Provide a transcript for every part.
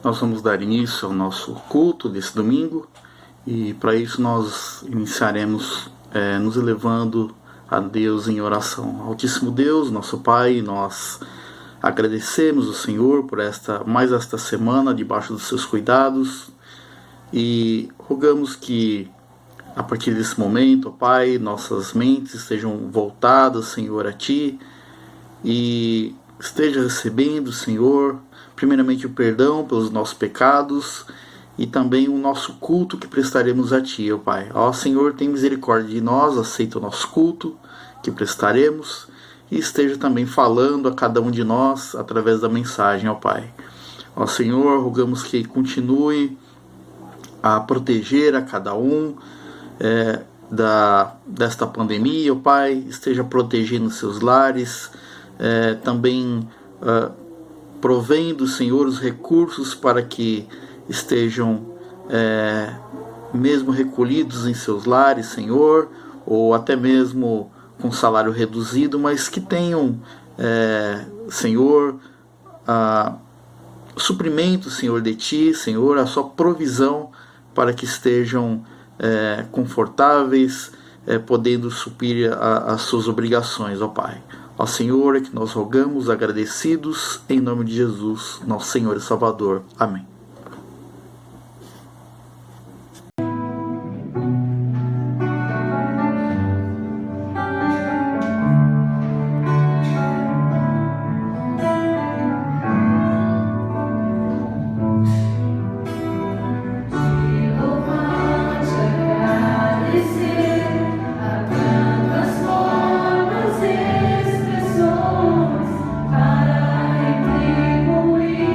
Nós vamos dar início ao nosso culto desse domingo e para isso nós iniciaremos nos elevando a Deus em oração. Altíssimo Deus, nosso Pai, nós agradecemos o Senhor por mais esta semana debaixo dos seus cuidados e rogamos que a partir desse momento, ó Pai, nossas mentes estejam voltadas, Senhor, a Ti e esteja recebendo, Senhor, primeiramente o perdão pelos nossos pecados e também o nosso culto que prestaremos a Ti, ó Pai. Ó Senhor, tem misericórdia de nós, aceita o nosso culto que prestaremos e esteja também falando a cada um de nós através da mensagem, ó Pai. Ó Senhor, rogamos que continue a proteger a cada um desta pandemia, ó Pai, esteja protegendo seus lares, também provendo, Senhor, os recursos para que estejam mesmo recolhidos em seus lares, Senhor, ou até mesmo com salário reduzido, mas que tenham, Senhor, suprimento, Senhor, de Ti, Senhor, a sua provisão para que estejam confortáveis, podendo suprir as suas obrigações, ó Pai. Ó Senhor, é que nós rogamos agradecidos em nome de Jesus, nosso Senhor e Salvador. Amém. Para retribuir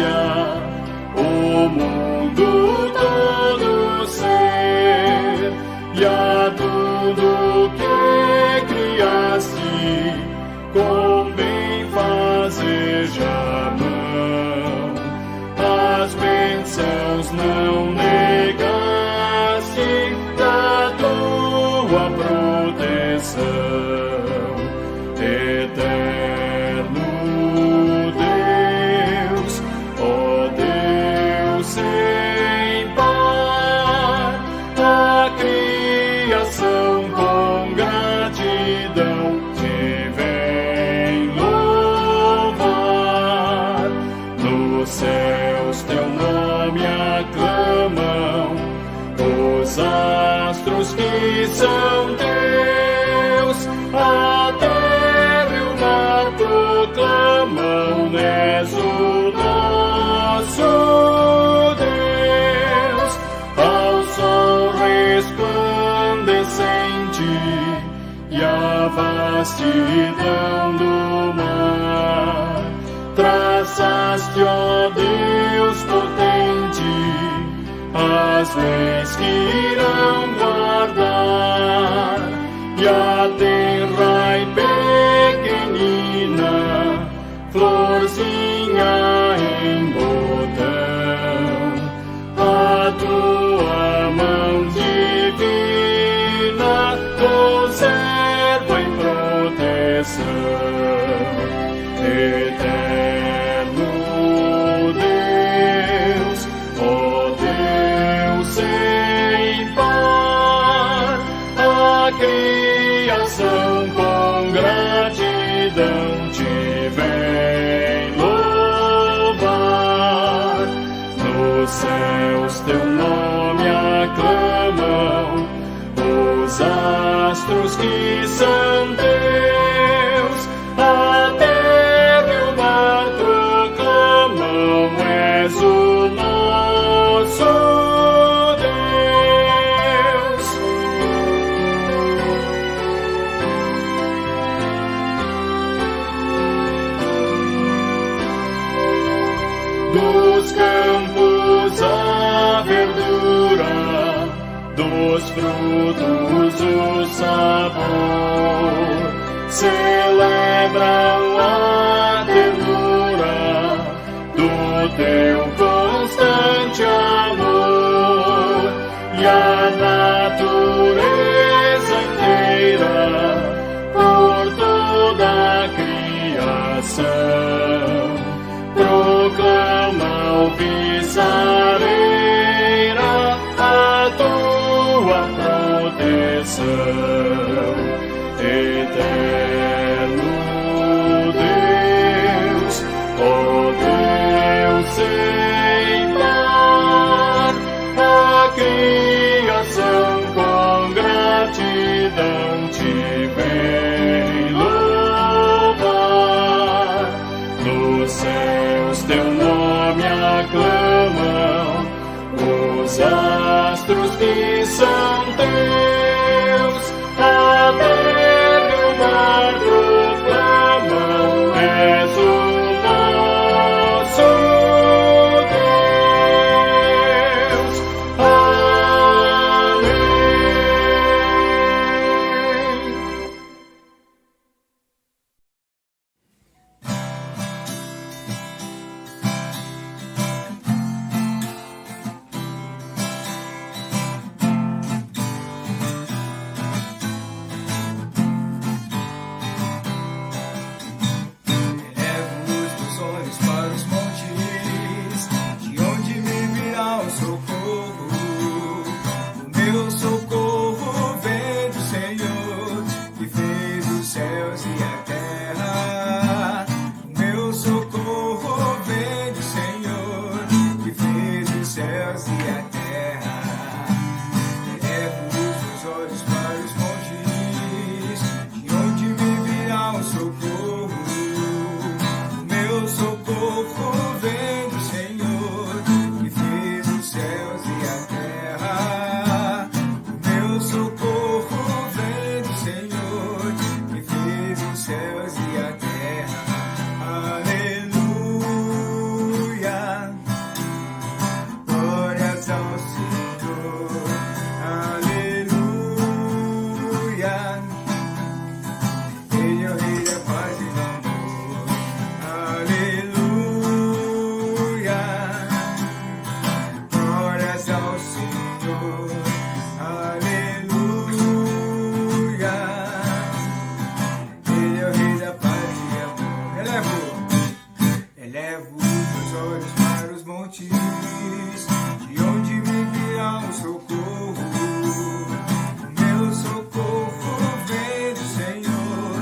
o mundo todo ser, e a tudo que criaste, convém fazer já mão. As bênçãos não negaste, da tua proteção, eterno Deus, ó Deus sem par, a criação com gratidão te vem louvar. Nos céus teu nome aclamam, os astros que são teus, a terra e o mar proclamam, és o nosso Deus. Ao sol resplandecente e a vastidão do mar, traçaste, ó Deus potente, as leis que irão guardar, e a terra e pequenina, florzinha em botão, a tua mão divina conserva em proteção, eterno Deus, ó Deus sem par, a criação com gratidão te vem louvar. Nos céus teu nome aclamam, os astros que são teus, a terra e o mar proclamam, és o nosso Deus. Dos campos a verdura, dos frutos o sabor, celebram a ternura do teu constante amor, e a natureza inteira por toda a criação proclama alviçareira a tua proteção, eterno Deus, ó Deus sem par, a criação com gratidão te vem louvar. Nos céus teu nome aclamam, os astros que são teus, a terra e o mar proclamam, és o nosso Deus. Amém. olhos para os montes, de onde me virá o socorro. O meu socorro vem do Senhor,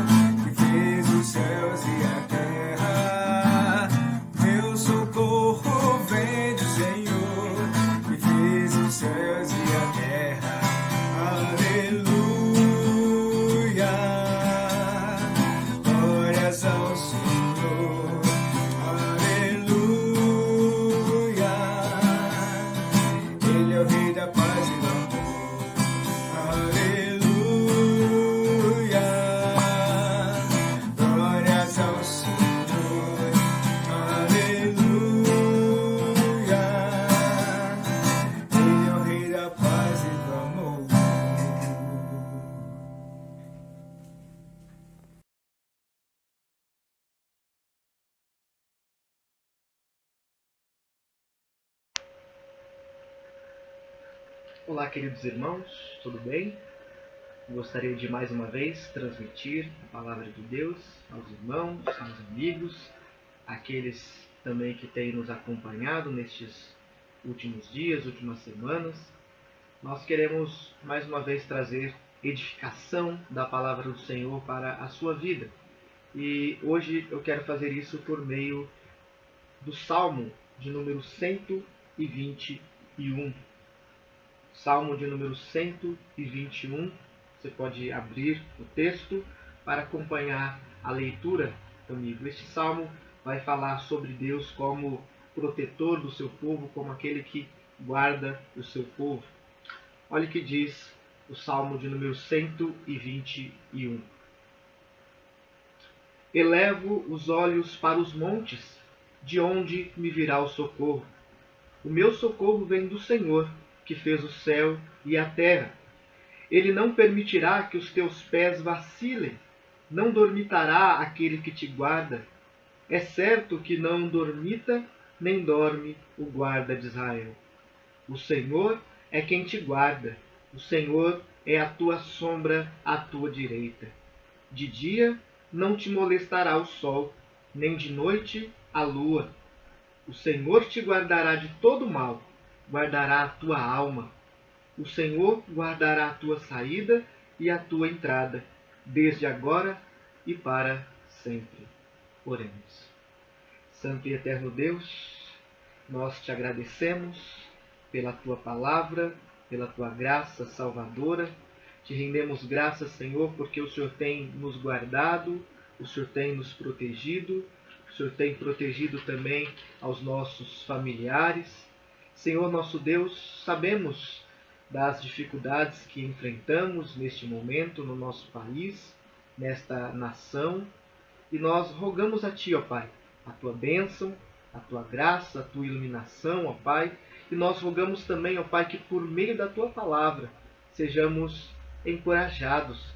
que fez os céus e a terra. O meu socorro vem do Senhor, que fez os céus e a terra. Aleluia, glórias ao Senhor. Aleluia, Ele é o Rei da paz e do amor. Aleluia, glórias ao Senhor. Aleluia, Ele é o Rei da paz e do amor. Olá, queridos irmãos, tudo bem? Gostaria de mais uma vez transmitir a palavra de Deus aos irmãos, aos amigos, aqueles também que têm nos acompanhado nestes últimos dias, últimas semanas. Nós queremos mais uma vez trazer edificação da palavra do Senhor para a sua vida. E hoje eu quero fazer isso por meio do Salmo de número 121. Salmo de número 121, você pode abrir o texto para acompanhar a leitura comigo. Este salmo vai falar sobre Deus como protetor do seu povo, como aquele que guarda o seu povo. Olha o que diz o Salmo de número 121. Elevo os olhos para os montes, de onde me virá o socorro. O meu socorro vem do Senhor, que fez o céu e a terra. Ele não permitirá que os teus pés vacilem, não dormitará aquele que te guarda. É certo que não dormita, nem dorme o guarda de Israel. O Senhor é quem te guarda, o Senhor é a tua sombra à tua direita. De dia não te molestará o sol, nem de noite a lua. O Senhor te guardará de todo mal, guardará a tua alma. O Senhor guardará a tua saída e a tua entrada, desde agora e para sempre. Oremos. Santo e eterno Deus, nós te agradecemos pela tua palavra, pela tua graça salvadora. Te rendemos graças, Senhor, porque o Senhor tem nos guardado, o Senhor tem nos protegido, o Senhor tem protegido também aos nossos familiares. Senhor nosso Deus, sabemos das dificuldades que enfrentamos neste momento no nosso país, nesta nação, e nós rogamos a Ti, ó Pai, a Tua bênção, a Tua graça, a Tua iluminação, ó Pai, e nós rogamos também, ó Pai, que por meio da Tua palavra sejamos encorajados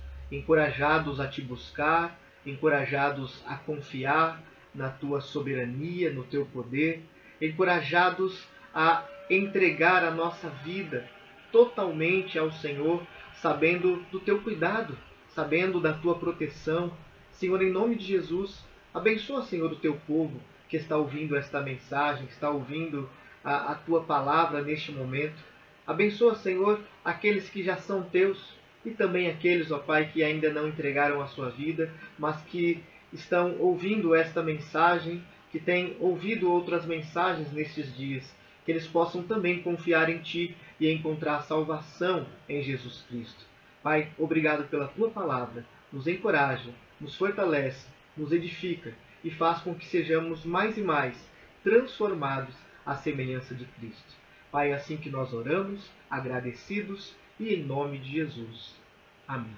a Te buscar, encorajados a confiar na Tua soberania, no Teu poder, encorajados a entregar a nossa vida totalmente ao Senhor, sabendo do Teu cuidado, sabendo da Tua proteção. Senhor, em nome de Jesus, abençoa, Senhor, o Teu povo que está ouvindo esta mensagem, que está ouvindo a Tua palavra neste momento. Abençoa, Senhor, aqueles que já são Teus e também aqueles, ó Pai, que ainda não entregaram a sua vida, mas que estão ouvindo esta mensagem, que têm ouvido outras mensagens nestes dias, que eles possam também confiar em Ti e encontrar salvação em Jesus Cristo. Pai, obrigado pela Tua palavra. Nos encoraja, nos fortalece, nos edifica e faz com que sejamos mais e mais transformados à semelhança de Cristo. Pai, é assim que nós oramos, agradecidos e em nome de Jesus. Amém.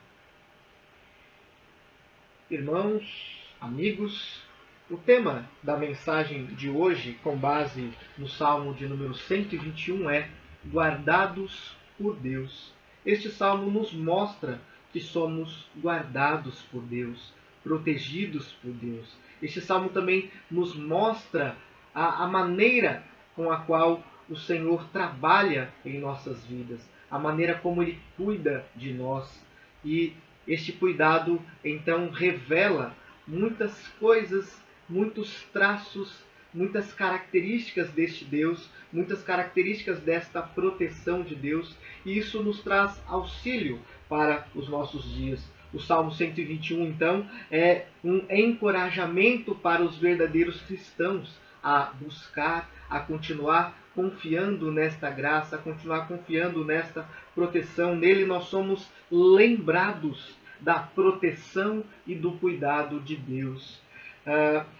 Irmãos, amigos, o tema da mensagem de hoje, com base no Salmo de número 121, é Guardados por Deus. Este Salmo nos mostra que somos guardados por Deus, protegidos por Deus. Este Salmo também nos mostra a maneira com a qual o Senhor trabalha em nossas vidas, a maneira como Ele cuida de nós. E este cuidado, então, revela muitas coisas, muitos traços muitas características deste Deus, muitas características desta proteção de Deus, e isso nos traz auxílio para os nossos dias. O Salmo 121, então, é um encorajamento para os verdadeiros cristãos a buscar, a continuar confiando nesta graça, a continuar confiando nesta proteção. Nele nós somos lembrados da proteção e do cuidado de Deus.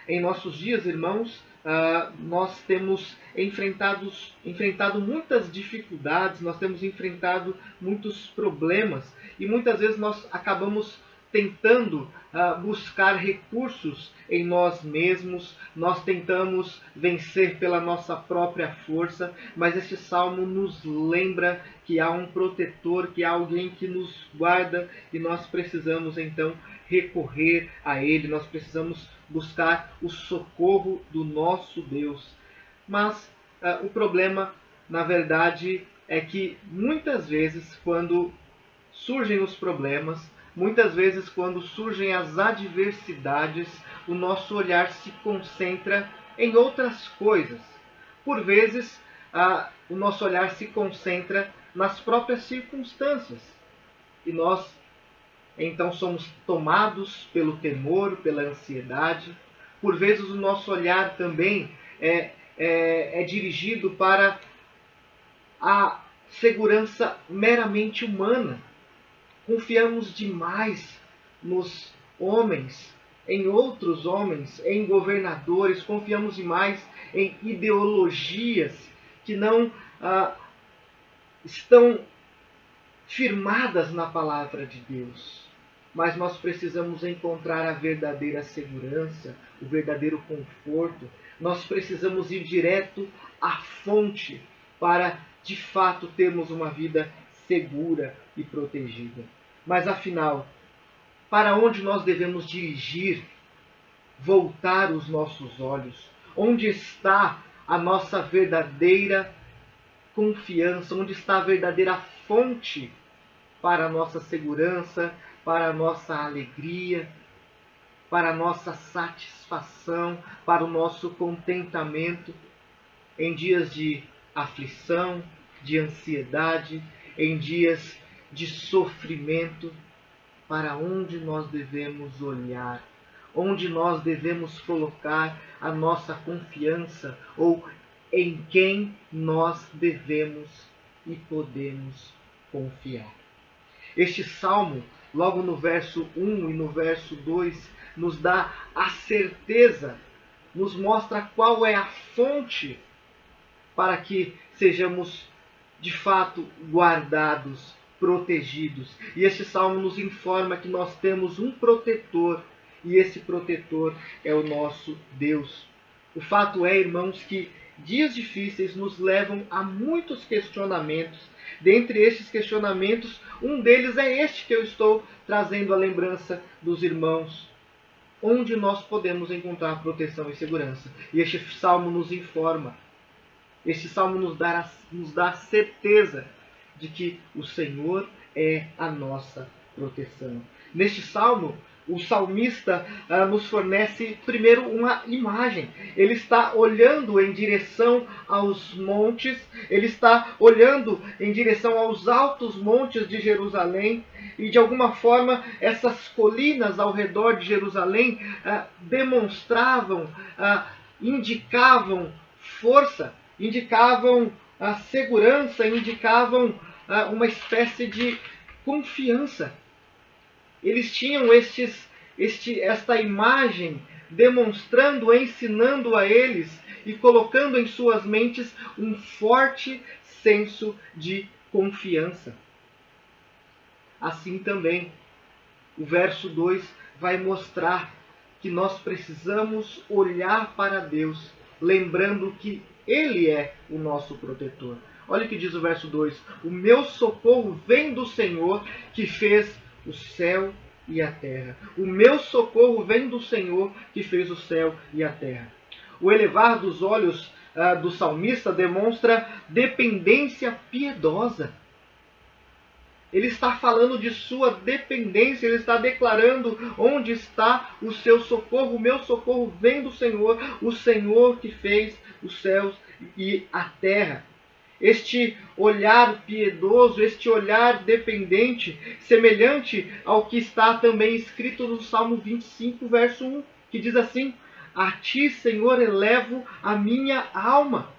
Em nossos dias, irmãos, nós temos enfrentado muitas dificuldades, nós temos enfrentado muitos problemas e muitas vezes nós acabamos tentando buscar recursos em nós mesmos, nós tentamos vencer pela nossa própria força, mas este salmo nos lembra que há um protetor, que há alguém que nos guarda e nós precisamos então recorrer a ele, nós precisamos buscar o socorro do nosso Deus. Mas o problema, na verdade, é que muitas vezes quando surgem os problemas, muitas vezes quando surgem as adversidades, o nosso olhar se concentra em outras coisas. Por vezes, o nosso olhar se concentra nas próprias circunstâncias. E nós, então, somos tomados pelo temor, pela ansiedade. Por vezes, o nosso olhar também é dirigido para a segurança meramente humana. Confiamos demais nos homens, em outros homens, em governadores, confiamos demais em ideologias que não estão firmadas na palavra de Deus. Mas nós precisamos encontrar a verdadeira segurança, o verdadeiro conforto. Nós precisamos ir direto à fonte para, de fato, termos uma vida segura e protegida. Mas afinal, para onde nós devemos dirigir, voltar os nossos olhos? Onde está a nossa verdadeira confiança? Onde está a verdadeira fonte para a nossa segurança, para a nossa alegria, para a nossa satisfação, para o nosso contentamento em dias de aflição, de ansiedade, em dias de sofrimento? Para onde nós devemos olhar? Onde nós devemos colocar a nossa confiança? Ou em quem nós devemos e podemos confiar? Este salmo, logo no verso 1 e no verso 2, nos dá a certeza, nos mostra qual é a fonte para que sejamos de fato guardados, protegidos. E este salmo nos informa que nós temos um protetor, e esse protetor é o nosso Deus. O fato é, irmãos, que dias difíceis nos levam a muitos questionamentos. Dentre estes questionamentos, um deles é este que eu estou trazendo à lembrança dos irmãos. Onde nós podemos encontrar proteção e segurança? E este salmo nos informa. Este salmo nos dá a certeza de que o Senhor é a nossa proteção. Neste salmo, o salmista nos fornece primeiro uma imagem. Ele está olhando em direção aos montes, ele está olhando em direção aos altos montes de Jerusalém, e de alguma forma essas colinas ao redor de Jerusalém demonstravam, indicavam força, indicavam a segurança, indicavam uma espécie de confiança. Eles tinham esta imagem demonstrando, ensinando a eles e colocando em suas mentes um forte senso de confiança. Assim também, o verso 2 vai mostrar que nós precisamos olhar para Deus, lembrando que Ele é o nosso protetor. Olha o que diz o verso 2. O meu socorro vem do Senhor, que fez o céu e a terra. O meu socorro vem do Senhor, que fez o céu e a terra. O elevar dos olhos do salmista demonstra dependência piedosa. Ele está falando de sua dependência, ele está declarando onde está o seu socorro. O meu socorro vem do Senhor, o Senhor que fez os céus e a terra. Este olhar piedoso, este olhar dependente, semelhante ao que está também escrito no Salmo 25, verso 1, que diz assim: a ti, Senhor, elevo a minha alma.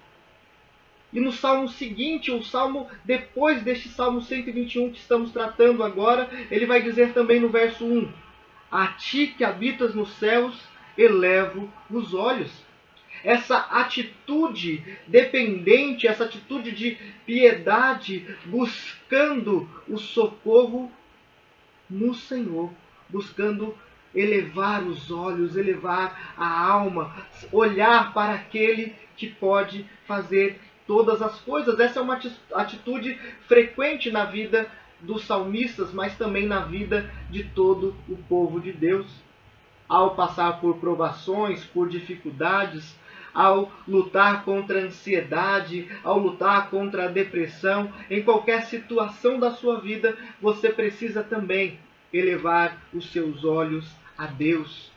E no salmo seguinte, o salmo depois deste salmo 121 que estamos tratando agora, ele vai dizer também no verso 1: a ti que habitas nos céus, elevo os olhos. Essa atitude dependente, essa atitude de piedade, buscando o socorro no Senhor, buscando elevar os olhos, elevar a alma, olhar para aquele que pode fazer todas as coisas. Essa é uma atitude frequente na vida dos salmistas, mas também na vida de todo o povo de Deus. Ao passar por provações, por dificuldades, ao lutar contra a ansiedade, ao lutar contra a depressão, em qualquer situação da sua vida, você precisa também elevar os seus olhos a Deus,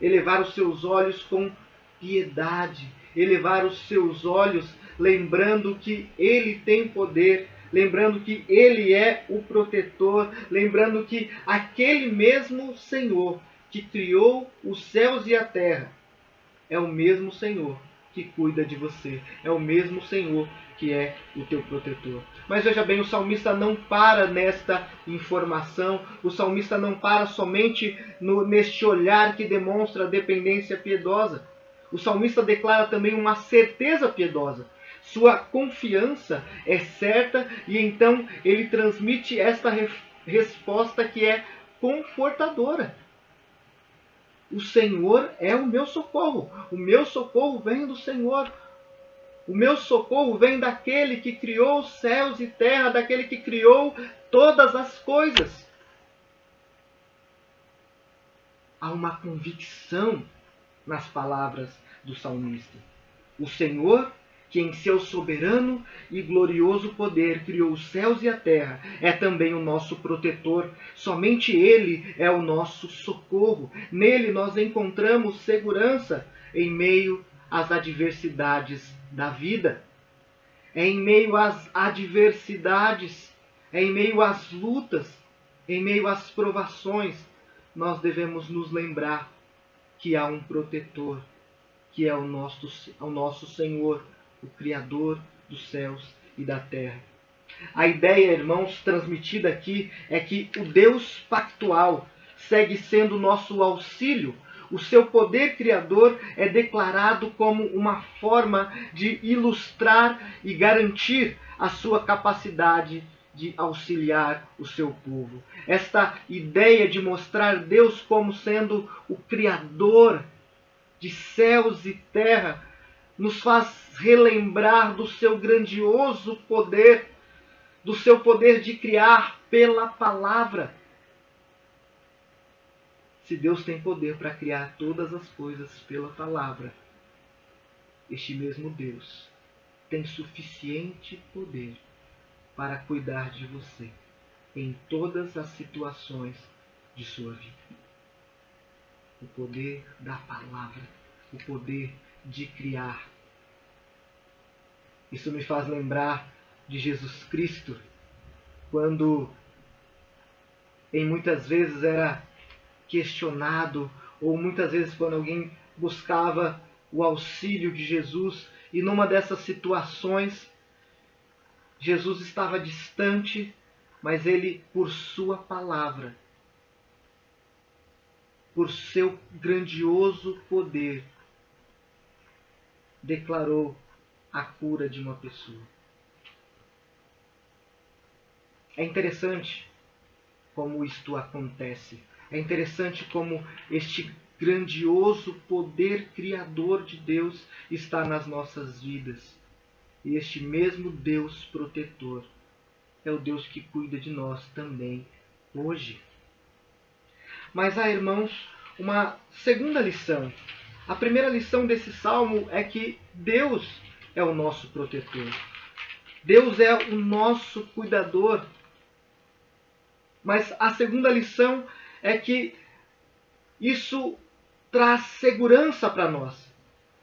elevar os seus olhos com piedade, elevar os seus olhos lembrando que Ele tem poder, lembrando que Ele é o protetor, lembrando que aquele mesmo Senhor que criou os céus e a terra é o mesmo Senhor que cuida de você, é o mesmo Senhor que é o teu protetor. Mas veja bem, o salmista não para nesta informação, o salmista não para somente neste olhar que demonstra a dependência piedosa. O salmista declara também uma certeza piedosa. Sua confiança é certa e então ele transmite esta resposta que é confortadora. O Senhor é o meu socorro vem do Senhor. O meu socorro vem daquele que criou os céus e terra, daquele que criou todas as coisas. Há uma convicção nas palavras do salmista. O Senhor, que em seu soberano e glorioso poder criou os céus e a terra, é também o nosso protetor. Somente Ele é o nosso socorro. Nele nós encontramos segurança em meio às adversidades da vida. É em meio às adversidades, é em meio às lutas, em meio às provações, nós devemos nos lembrar que há um protetor, que é o nosso Senhor, o Criador dos céus e da terra. A ideia, irmãos, transmitida aqui é que o Deus pactual segue sendo nosso auxílio. O seu poder criador é declarado como uma forma de ilustrar e garantir a sua capacidade de auxiliar o seu povo. Esta ideia de mostrar Deus como sendo o Criador de céus e terra nos faz relembrar do seu grandioso poder, do seu poder de criar pela palavra. Se Deus tem poder para criar todas as coisas pela palavra, este mesmo Deus tem suficiente poder para cuidar de você em todas as situações de sua vida. O poder da palavra, o poder de criar. Isso me faz lembrar de Jesus Cristo, quando muitas vezes era questionado, ou muitas vezes quando alguém buscava o auxílio de Jesus, e numa dessas situações, Jesus estava distante, mas ele, por sua palavra, por seu grandioso poder, declarou a cura de uma pessoa. É interessante como isto acontece. É interessante como este grandioso poder criador de Deus está nas nossas vidas. E este mesmo Deus protetor é o Deus que cuida de nós também hoje. Mas há, irmãos, uma segunda lição. A primeira lição desse salmo é que Deus é o nosso protetor. Deus é o nosso cuidador. Mas a segunda lição é que isso traz segurança para nós.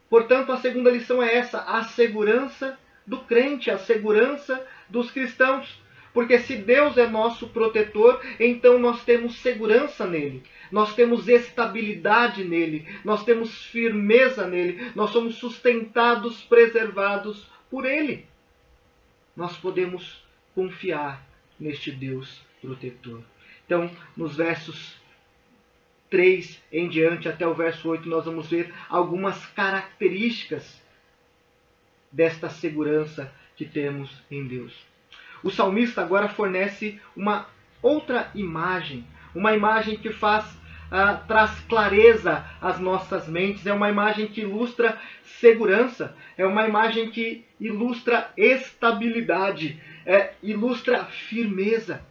Portanto, a segunda lição é essa: a segurança do crente, a segurança dos cristãos. Porque se Deus é nosso protetor, então nós temos segurança nele. Nós temos estabilidade nele. Nós temos firmeza nele. Nós somos sustentados, preservados por ele. Nós podemos confiar neste Deus protetor. Então, nos versos 3 em diante, até o verso 8, nós vamos ver algumas características desta segurança que temos em Deus. O salmista agora fornece uma outra imagem, uma imagem que traz clareza às nossas mentes, é uma imagem que ilustra segurança, é uma imagem que ilustra estabilidade, ilustra firmeza.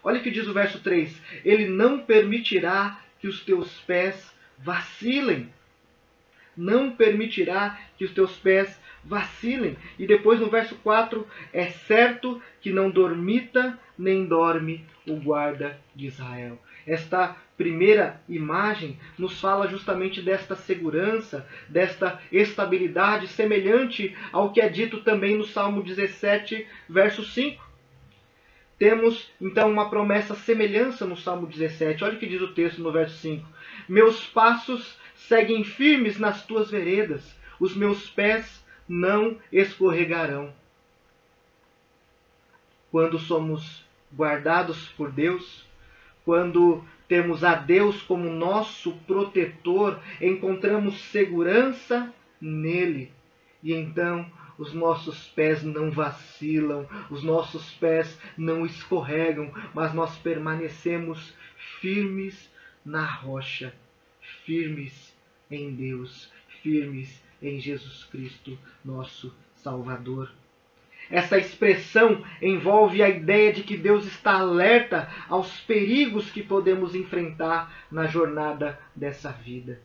Olha o que diz o verso 3: Ele não permitirá que os teus pés vacilem. Não permitirá que os teus pés vacilem. E depois no verso 4, é certo que não dormita nem dorme o guarda de Israel. Esta primeira imagem nos fala justamente desta segurança, desta estabilidade, semelhante ao que é dito também no Salmo 17, verso 5. Temos então uma promessa semelhança no Salmo 17. Olha o que diz o texto no verso 5. Meus passos seguem firmes nas tuas veredas, os meus pés não escorregarão. Quando somos guardados por Deus, quando temos a Deus como nosso protetor, encontramos segurança nele. E então os nossos pés não vacilam, os nossos pés não escorregam, mas nós permanecemos firmes na rocha, firmes em Deus, firmes em Jesus Cristo, nosso Salvador. Essa expressão envolve a ideia de que Deus está alerta aos perigos que podemos enfrentar na jornada dessa vida.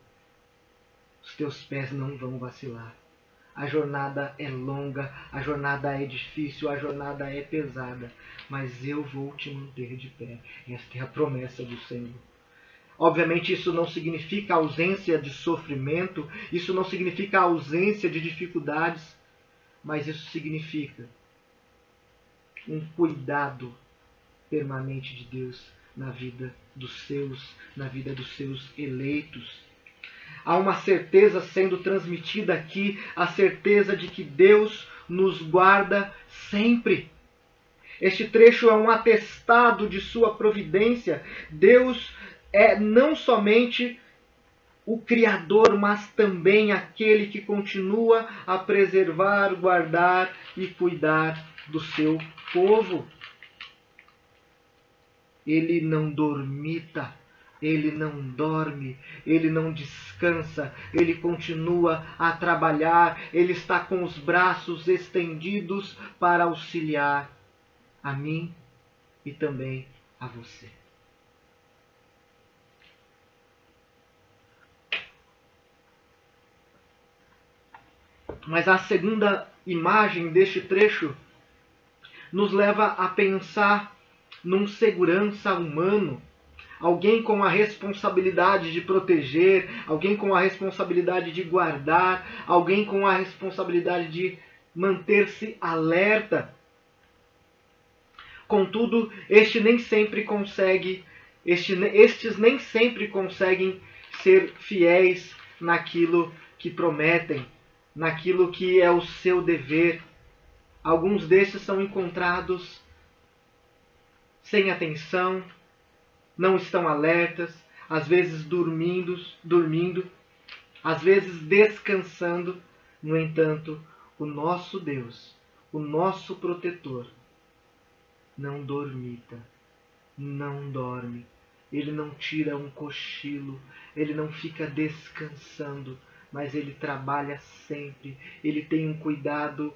Os teus pés não vão vacilar. A jornada é longa, a jornada é difícil, a jornada é pesada, mas eu vou te manter de pé. Esta é a promessa do Senhor. Obviamente isso não significa ausência de sofrimento, isso não significa ausência de dificuldades, mas isso significa um cuidado permanente de Deus na vida dos seus eleitos. Há uma certeza sendo transmitida aqui, a certeza de que Deus nos guarda sempre. Este trecho é um atestado de sua providência. Deus é não somente o Criador, mas também aquele que continua a preservar, guardar e cuidar do seu povo. Ele não dormita, ele não dorme, ele não descansa, ele continua a trabalhar, ele está com os braços estendidos para auxiliar a mim e também a você. Mas a segunda imagem deste trecho nos leva a pensar num segurança humano, alguém com a responsabilidade de proteger, alguém com a responsabilidade de guardar, alguém com a responsabilidade de manter-se alerta. Contudo, estes nem sempre conseguem ser fiéis naquilo que prometem, naquilo que é o seu dever. Alguns destes são encontrados sem atenção, não estão alertas, às vezes dormindo, às vezes descansando. No entanto, o nosso Deus, o nosso protetor, não dormita, não dorme. Ele não tira um cochilo, ele não fica descansando, mas ele trabalha sempre. Ele tem um cuidado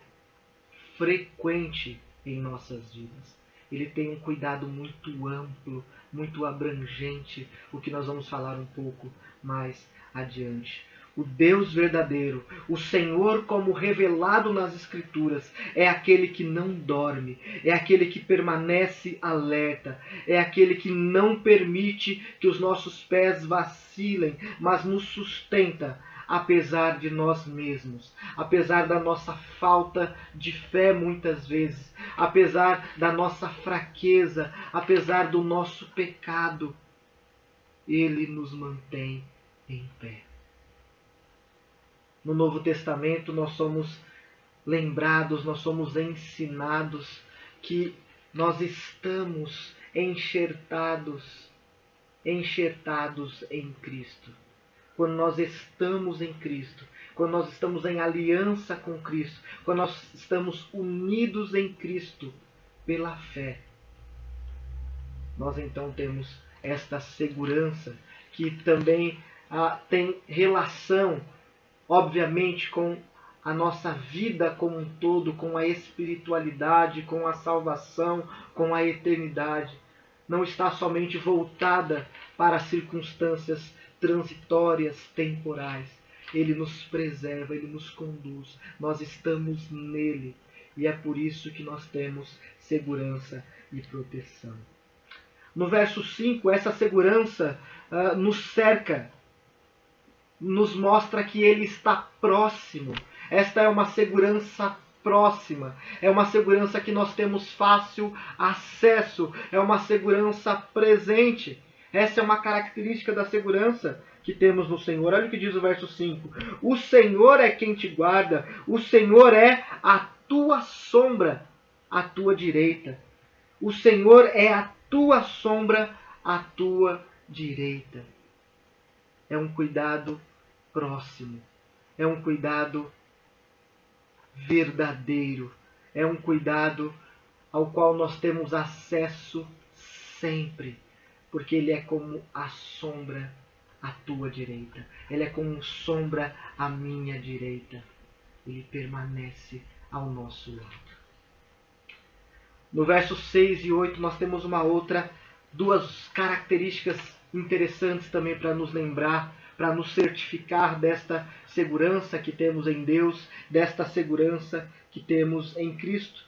frequente em nossas vidas. Ele tem um cuidado muito amplo, muito abrangente, o que nós vamos falar um pouco mais adiante. O Deus verdadeiro, o Senhor como revelado nas Escrituras, é aquele que não dorme, é aquele que permanece alerta, é aquele que não permite que os nossos pés vacilem, mas nos sustenta, apesar de nós mesmos, apesar da nossa falta de fé muitas vezes, apesar da nossa fraqueza, apesar do nosso pecado, Ele nos mantém em pé. No Novo Testamento nós somos lembrados, nós somos ensinados que nós estamos enxertados em Cristo. Quando nós estamos em Cristo, quando nós estamos em aliança com Cristo, quando nós estamos unidos em Cristo pela fé, nós então temos esta segurança que também tem relação, obviamente, com a nossa vida como um todo, com a espiritualidade, com a salvação, com a eternidade. Não está somente voltada para circunstâncias transitórias, temporais. Ele nos preserva, Ele nos conduz. Nós estamos nele. E é por isso que nós temos segurança e proteção. No verso 5, essa segurança nos cerca, nos mostra que Ele está próximo. Esta é uma segurança próxima, é uma segurança que nós temos fácil acesso, é uma segurança presente. Essa é uma característica da segurança que temos no Senhor. Olha o que diz o verso 5. O Senhor é quem te guarda, o Senhor é a tua sombra, à tua direita. O Senhor é a tua sombra, à tua direita. É um cuidado próximo, é um cuidado verdadeiro, é um cuidado ao qual nós temos acesso sempre, porque Ele é como a sombra à tua direita, Ele é como sombra à minha direita, Ele permanece ao nosso lado. No versos 6 e 8 nós temos duas características interessantes também para nos lembrar, para nos certificar desta segurança que temos em Deus, desta segurança que temos em Cristo.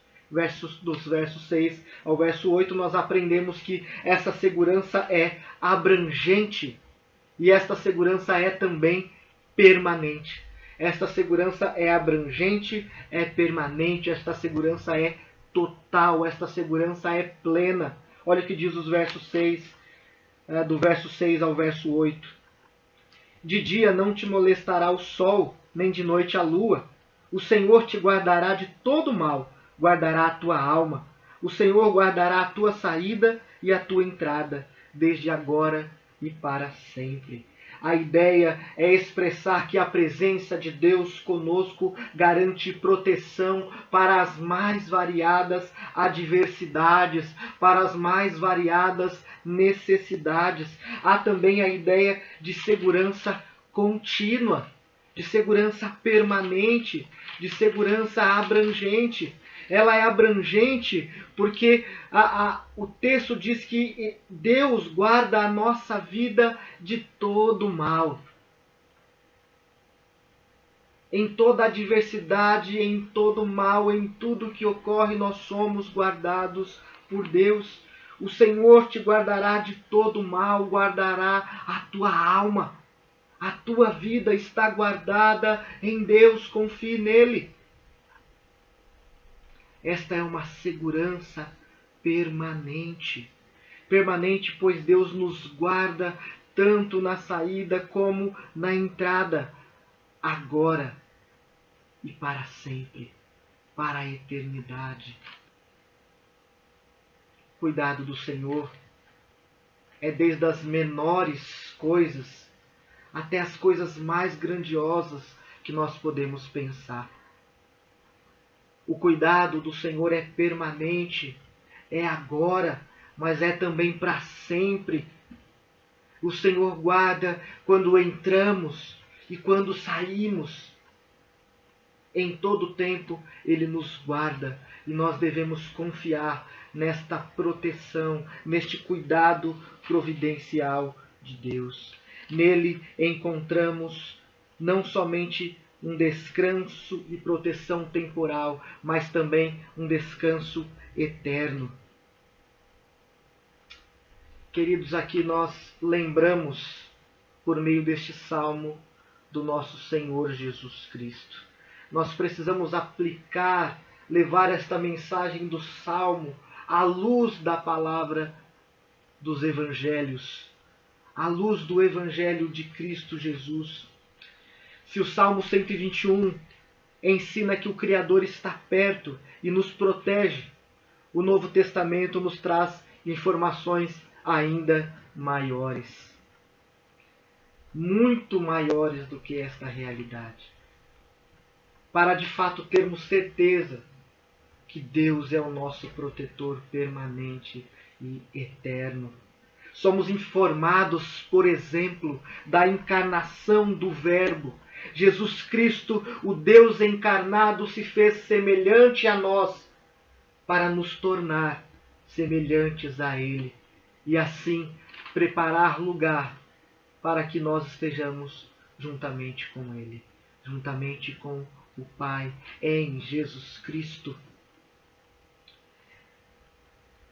Dos versos 6 ao verso 8 nós aprendemos que essa segurança é abrangente e esta segurança é também permanente. Esta segurança é abrangente, é permanente, esta segurança é total, esta segurança é plena. Olha o que diz os versos 6, do verso 6 ao verso 8. De dia não te molestará o sol, nem de noite a lua. O Senhor te guardará de todo mal, guardará a tua alma. O Senhor guardará a tua saída e a tua entrada, desde agora e para sempre. A ideia é expressar que a presença de Deus conosco garante proteção para as mais variadas adversidades, para as mais variadas necessidades. Há também a ideia de segurança contínua, de segurança permanente, de segurança abrangente. Ela é abrangente porque o texto diz que Deus guarda a nossa vida de todo mal. Em toda adversidade, em todo mal, em tudo que ocorre, nós somos guardados por Deus. O Senhor te guardará de todo mal, guardará a tua alma. A tua vida está guardada em Deus, confie nele. Esta é uma segurança permanente. Permanente, pois Deus nos guarda tanto na saída como na entrada, agora e para sempre, para a eternidade. Cuidado do Senhor é desde as menores coisas até as coisas mais grandiosas que nós podemos pensar. O cuidado do Senhor é permanente, é agora, mas é também para sempre. O Senhor guarda quando entramos e quando saímos. Em todo tempo Ele nos guarda e nós devemos confiar nesta proteção, neste cuidado providencial de Deus. Nele encontramos não somente um descanso e proteção temporal, mas também um descanso eterno. Queridos, aqui nós lembramos, por meio deste salmo, do nosso Senhor Jesus Cristo. Nós precisamos aplicar, levar esta mensagem do salmo à luz da palavra dos evangelhos, à luz do evangelho de Cristo Jesus. Se o Salmo 121 ensina que o Criador está perto e nos protege, o Novo Testamento nos traz informações ainda maiores. Muito maiores do que esta realidade. Para de fato termos certeza que Deus é o nosso protetor permanente e eterno. Somos informados, por exemplo, da encarnação do Verbo. Jesus Cristo, o Deus encarnado, se fez semelhante a nós para nos tornar semelhantes a Ele e assim preparar lugar para que nós estejamos juntamente com Ele, juntamente com o Pai, em Jesus Cristo.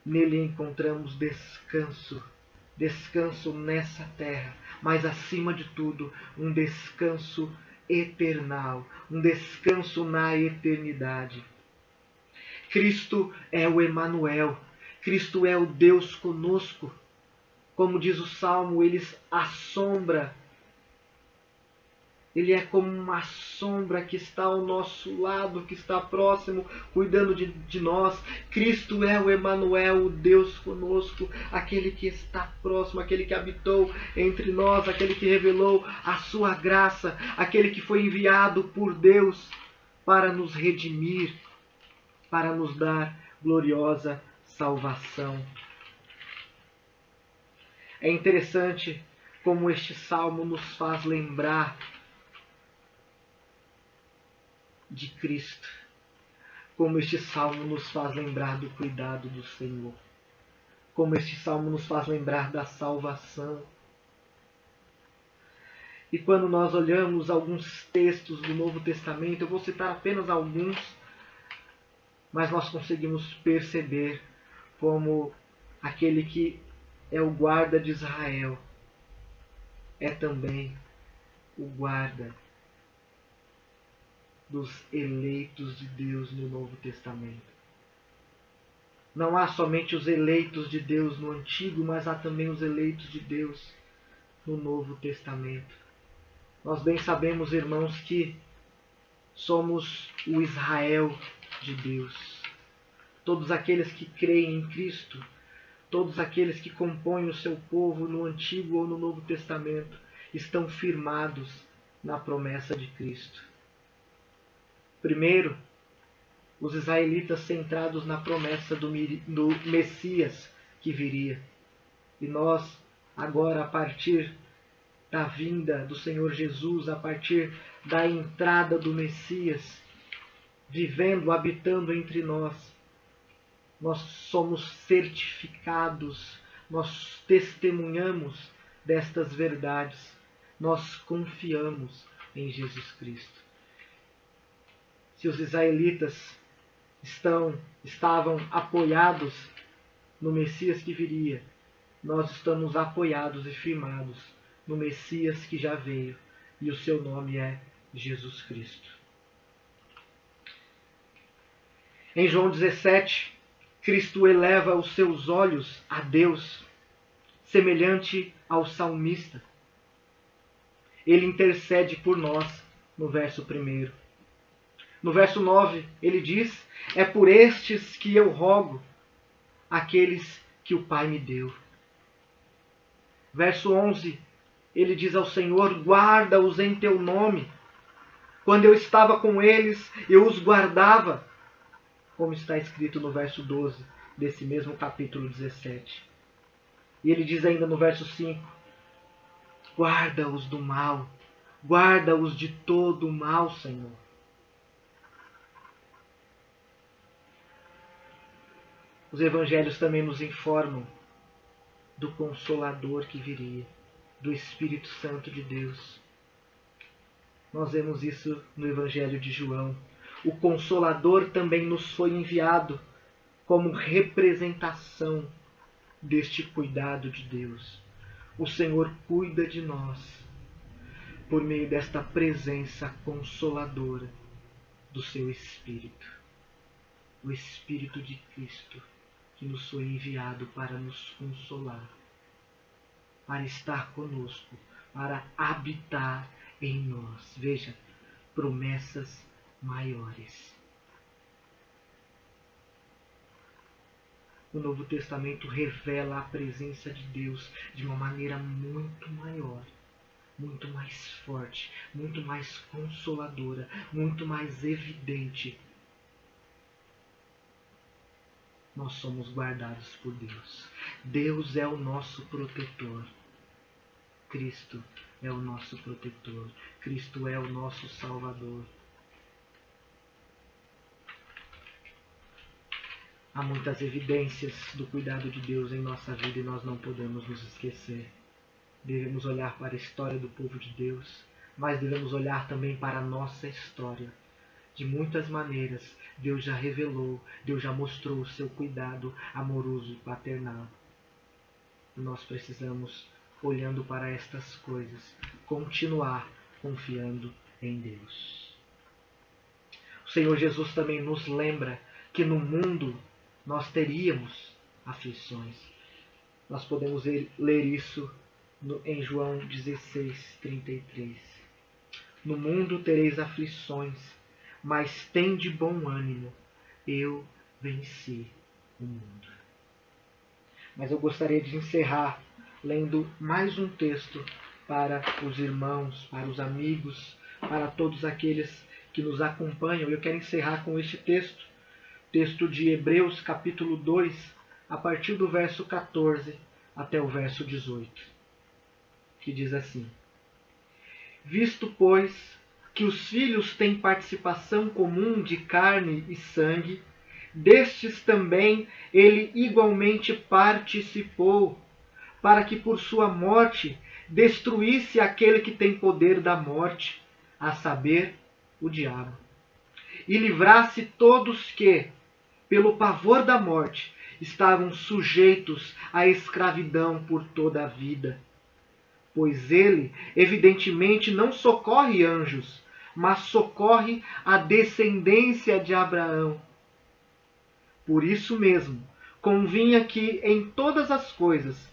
Nele encontramos descanso, descanso nessa terra, mas acima de tudo, um descanso eternal, um descanso na eternidade. Cristo é o Emanuel, Cristo é o Deus conosco. Como diz o Salmo, Ele assombra. Ele é como uma sombra que está ao nosso lado, que está próximo, cuidando de nós. Cristo é o Emanuel, o Deus conosco, aquele que está próximo, aquele que habitou entre nós, aquele que revelou a sua graça, aquele que foi enviado por Deus para nos redimir, para nos dar gloriosa salvação. É interessante como este salmo nos faz lembrar de Cristo, como este salmo nos faz lembrar do cuidado do Senhor, como este salmo nos faz lembrar da salvação. E quando nós olhamos alguns textos do Novo Testamento, eu vou citar apenas alguns, mas nós conseguimos perceber como aquele que é o guarda de Israel é também o guarda dos eleitos de Deus no Novo Testamento. Não há somente os eleitos de Deus no Antigo, mas há também os eleitos de Deus no Novo Testamento. Nós bem sabemos, irmãos, que somos o Israel de Deus. Todos aqueles que creem em Cristo, todos aqueles que compõem o seu povo no Antigo ou no Novo Testamento, estão firmados na promessa de Cristo. Primeiro, os israelitas centrados na promessa do Messias que viria. E nós, agora, a partir da vinda do Senhor Jesus, a partir da entrada do Messias, vivendo, habitando entre nós, nós somos certificados, nós testemunhamos destas verdades, nós confiamos em Jesus Cristo. Se os israelitas estavam apoiados no Messias que viria, nós estamos apoiados e firmados no Messias que já veio, e o seu nome é Jesus Cristo. Em João 17, Cristo eleva os seus olhos a Deus, semelhante ao salmista. Ele intercede por nós, no verso 1. No verso 9, ele diz: é por estes que eu rogo, aqueles que o Pai me deu. Verso 11, ele diz ao Senhor: guarda-os em teu nome. Quando eu estava com eles, eu os guardava, como está escrito no verso 12 desse mesmo capítulo 17. E ele diz ainda no verso 5: guarda-os do mal, guarda-os de todo o mal, Senhor. Os evangelhos também nos informam do Consolador que viria, do Espírito Santo de Deus. Nós vemos isso no Evangelho de João. O Consolador também nos foi enviado como representação deste cuidado de Deus. O Senhor cuida de nós por meio desta presença consoladora do seu Espírito. O Espírito de Cristo que nos foi enviado para nos consolar, para estar conosco, para habitar em nós. Veja, promessas maiores. O Novo Testamento revela a presença de Deus de uma maneira muito maior, muito mais forte, muito mais consoladora, muito mais evidente. Nós somos guardados por Deus. Deus é o nosso protetor. Cristo é o nosso protetor. Cristo é o nosso Salvador. Há muitas evidências do cuidado de Deus em nossa vida e nós não podemos nos esquecer. Devemos olhar para a história do povo de Deus, mas devemos olhar também para a nossa história. De muitas maneiras, Deus já revelou, Deus já mostrou o seu cuidado amoroso e paternal. E nós precisamos, olhando para estas coisas, continuar confiando em Deus. O Senhor Jesus também nos lembra que no mundo nós teríamos aflições. Nós podemos ler isso em João 16:33. No mundo tereis aflições, mas tende bom ânimo, eu venci o mundo. Mas eu gostaria de encerrar lendo mais um texto para os irmãos, para os amigos, para todos aqueles que nos acompanham. Eu quero encerrar com este texto de Hebreus capítulo 2, a partir do verso 14 até o verso 18, que diz assim: Visto, pois, que os filhos têm participação comum de carne e sangue, destes também ele igualmente participou, para que por sua morte destruísse aquele que tem poder da morte, a saber, o diabo, e livrasse todos que, pelo pavor da morte, estavam sujeitos à escravidão por toda a vida. Pois ele, evidentemente, não socorre anjos, mas socorre a descendência de Abraão. Por isso mesmo, convinha que em todas as coisas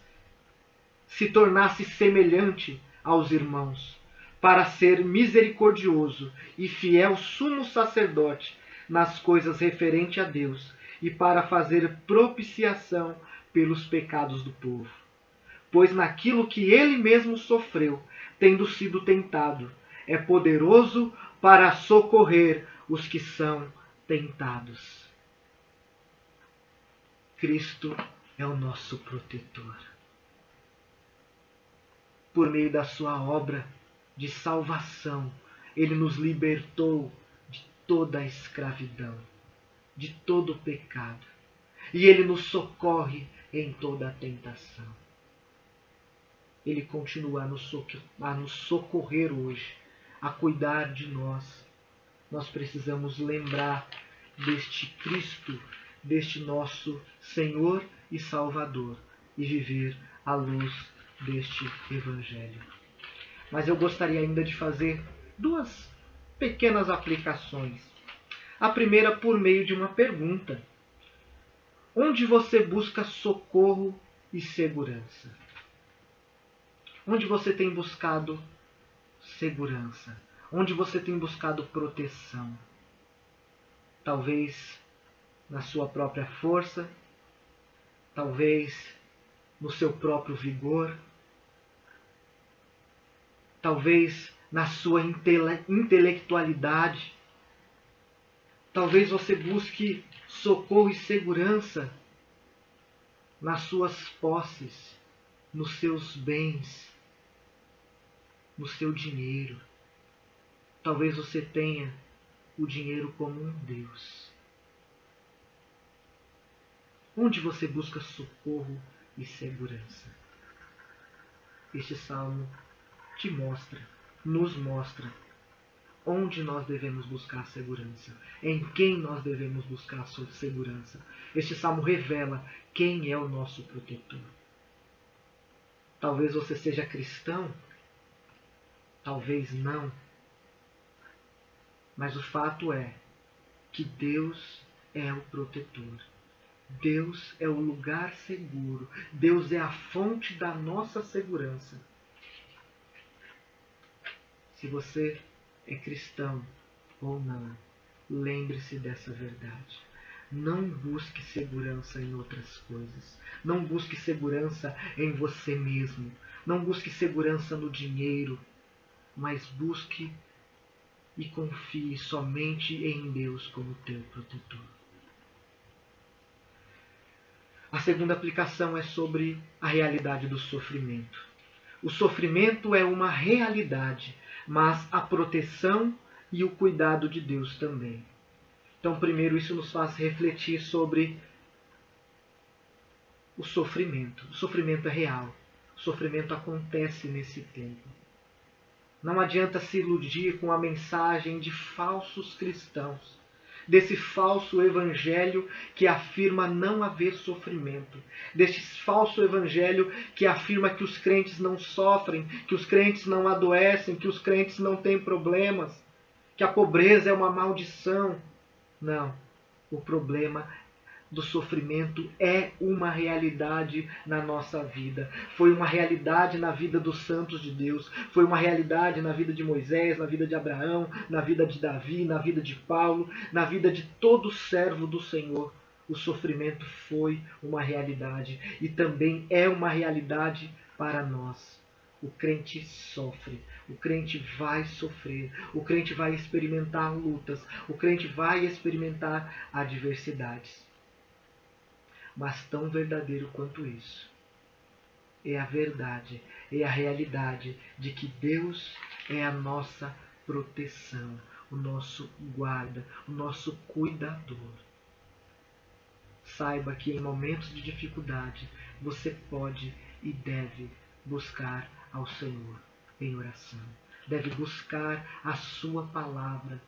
se tornasse semelhante aos irmãos, para ser misericordioso e fiel sumo sacerdote nas coisas referentes a Deus e para fazer propiciação pelos pecados do povo. Pois naquilo que ele mesmo sofreu, tendo sido tentado, é poderoso para socorrer os que são tentados. Cristo é o nosso protetor. Por meio da sua obra de salvação, ele nos libertou de toda a escravidão, de todo o pecado. E ele nos socorre em toda a tentação. Ele continua a nos socorrer hoje, a cuidar de nós. Nós precisamos lembrar deste Cristo, deste nosso Senhor e Salvador, e viver à luz deste Evangelho. Mas eu gostaria ainda de fazer duas pequenas aplicações. A primeira por meio de uma pergunta. Onde você busca socorro e segurança? Onde você tem buscado segurança? Onde você tem buscado proteção? Talvez na sua própria força, talvez no seu próprio vigor, talvez na sua intelectualidade. Talvez você busque socorro e segurança nas suas posses, nos seus bens, no seu dinheiro. Talvez você tenha o dinheiro como um Deus. Onde você busca socorro e segurança? Este salmo te mostra, nos mostra, onde nós devemos buscar segurança, em quem nós devemos buscar segurança. Este salmo revela quem é o nosso protetor. Talvez você seja cristão, talvez não, mas o fato é que Deus é o protetor. Deus é o lugar seguro. Deus é a fonte da nossa segurança. Se você é cristão ou não, lembre-se dessa verdade. Não busque segurança em outras coisas. Não busque segurança em você mesmo. Não busque segurança no dinheiro. Mas busque e confie somente em Deus como teu protetor. A segunda aplicação é sobre a realidade do sofrimento. O sofrimento é uma realidade, mas a proteção e o cuidado de Deus também. Então, primeiro, isso nos faz refletir sobre o sofrimento. O sofrimento é real. O sofrimento acontece nesse tempo. Não adianta se iludir com a mensagem de falsos cristãos, desse falso evangelho que afirma não haver sofrimento, desse falso evangelho que afirma que os crentes não sofrem, que os crentes não adoecem, que os crentes não têm problemas, que a pobreza é uma maldição. Não, o problema do sofrimento é uma realidade na nossa vida. Foi uma realidade na vida dos santos de Deus. Foi uma realidade na vida de Moisés, na vida de Abraão, na vida de Davi, na vida de Paulo, na vida de todo servo do Senhor. O sofrimento foi uma realidade e também é uma realidade para nós. O crente sofre, o crente vai sofrer, o crente vai experimentar lutas, o crente vai experimentar adversidades. Mas tão verdadeiro quanto isso é a verdade, é a realidade de que Deus é a nossa proteção, o nosso guarda, o nosso cuidador. Saiba que em momentos de dificuldade você pode e deve buscar ao Senhor em oração. Deve buscar a sua palavra.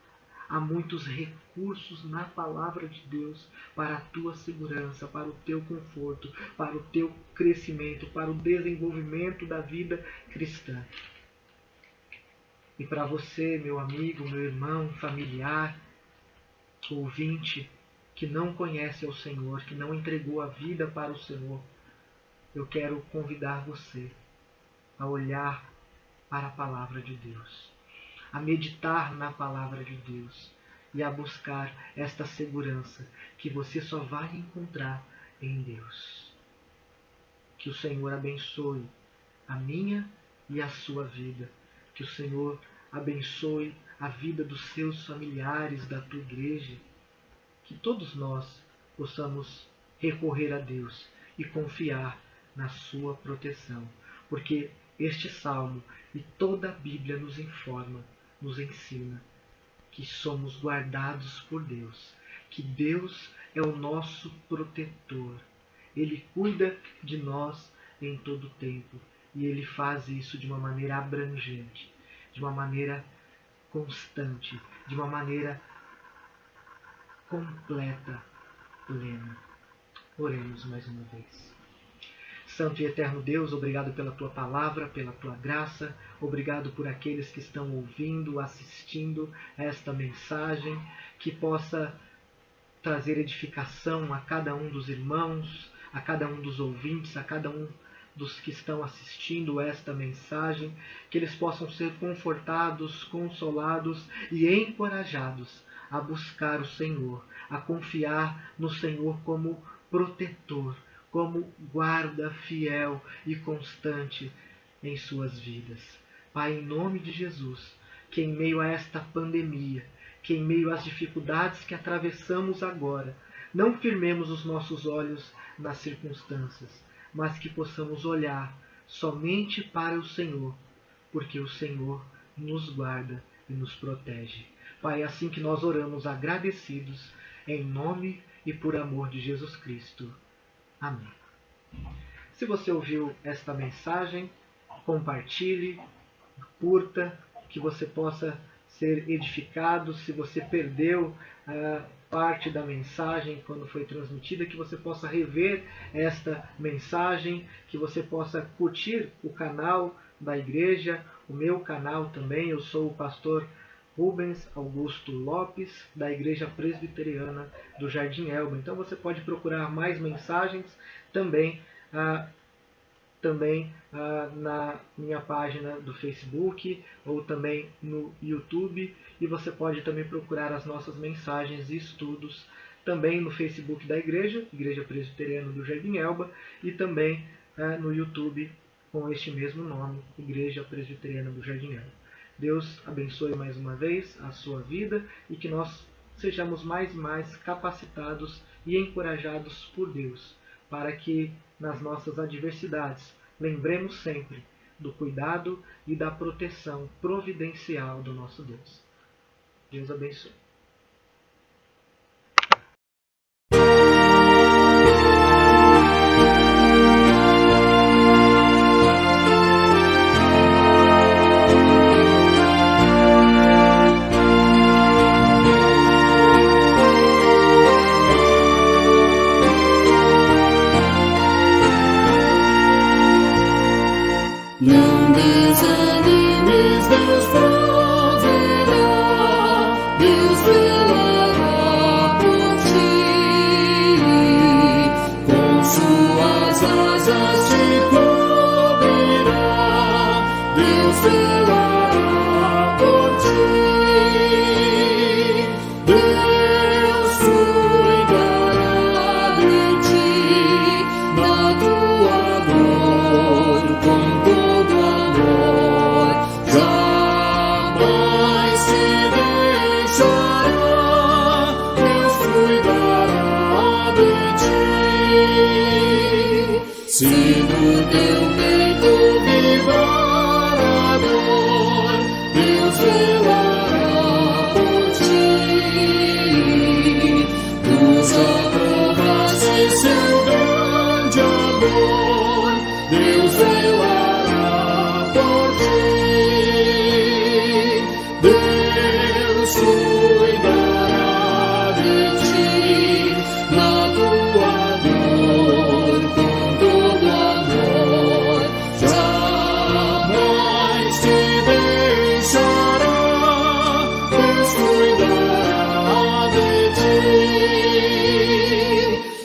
Há muitos recursos na palavra de Deus para a tua segurança, para o teu conforto, para o teu crescimento, para o desenvolvimento da vida cristã. E para você, meu amigo, meu irmão, familiar, ouvinte, que não conhece ao Senhor, que não entregou a vida para o Senhor, eu quero convidar você a olhar para a palavra de Deus, a meditar na palavra de Deus e a buscar esta segurança que você só vai encontrar em Deus. Que o Senhor abençoe a minha e a sua vida. Que o Senhor abençoe a vida dos seus familiares, da tua igreja. Que todos nós possamos recorrer a Deus e confiar na sua proteção. Porque este salmo e toda a Bíblia nos informa, nos ensina que somos guardados por Deus, que Deus é o nosso protetor. Ele cuida de nós em todo o tempo e Ele faz isso de uma maneira abrangente, de uma maneira constante, de uma maneira completa, plena. Oremos mais uma vez. Santo e eterno Deus, obrigado pela Tua palavra, pela Tua graça. Obrigado por aqueles que estão ouvindo, assistindo esta mensagem, que possa trazer edificação a cada um dos irmãos, a cada um dos ouvintes, a cada um dos que estão assistindo esta mensagem, que eles possam ser confortados, consolados e encorajados a buscar o Senhor, a confiar no Senhor como protetor, como guarda fiel e constante em suas vidas. Pai, em nome de Jesus, que em meio a esta pandemia, que em meio às dificuldades que atravessamos agora, não firmemos os nossos olhos nas circunstâncias, mas que possamos olhar somente para o Senhor, porque o Senhor nos guarda e nos protege. Pai, é assim que nós oramos agradecidos, em nome e por amor de Jesus Cristo. Amém. Se você ouviu esta mensagem, compartilhe, curta, que você possa ser edificado. Se você perdeu parte da mensagem quando foi transmitida, que você possa rever esta mensagem, que você possa curtir o canal da igreja, o meu canal também. Eu sou o pastor Rubens Augusto Lopes, da Igreja Presbiteriana do Jardim Elba. Então você pode procurar mais mensagens também na minha página do Facebook ou também no YouTube, e você pode também procurar as nossas mensagens e estudos também no Facebook da Igreja Presbiteriana do Jardim Elba, e também no YouTube com este mesmo nome, Igreja Presbiteriana do Jardim Elba. Deus abençoe mais uma vez a sua vida e que nós sejamos mais e mais capacitados e encorajados por Deus, para que nas nossas adversidades lembremos sempre do cuidado e da proteção providencial do nosso Deus. Deus abençoe. Não desanimes, Deus proverá, Deus velará por ti, com suas asas te cobrirá, Deus velará por ti, Deus cuidará de ti, na tua dor, com todo amor, jamais te deixará, Deus cuidará de ti. Se no teu peito vibrar a dor, Deus velará por ti. Nos aprovaste seu grande amor, Deus velará por ti, Deus cuidará de ti, na tua dor, com todo amor, jamais te deixará, Deus cuidará de ti,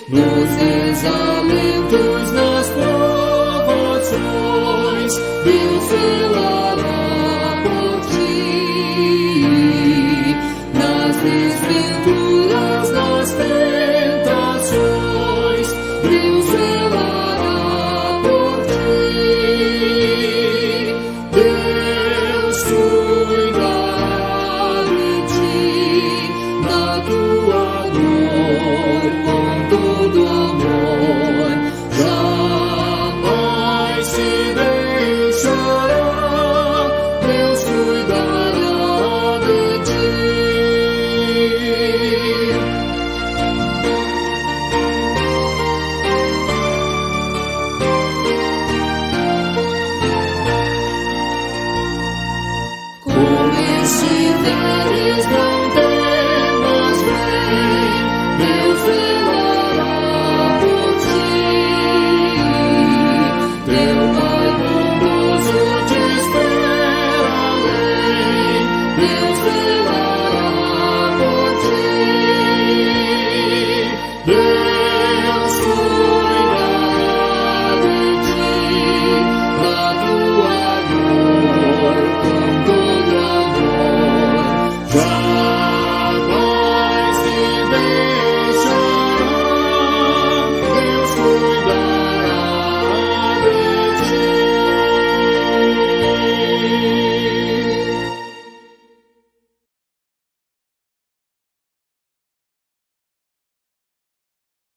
nos desalentos, nas provações, Deus velará por ti, nas vezes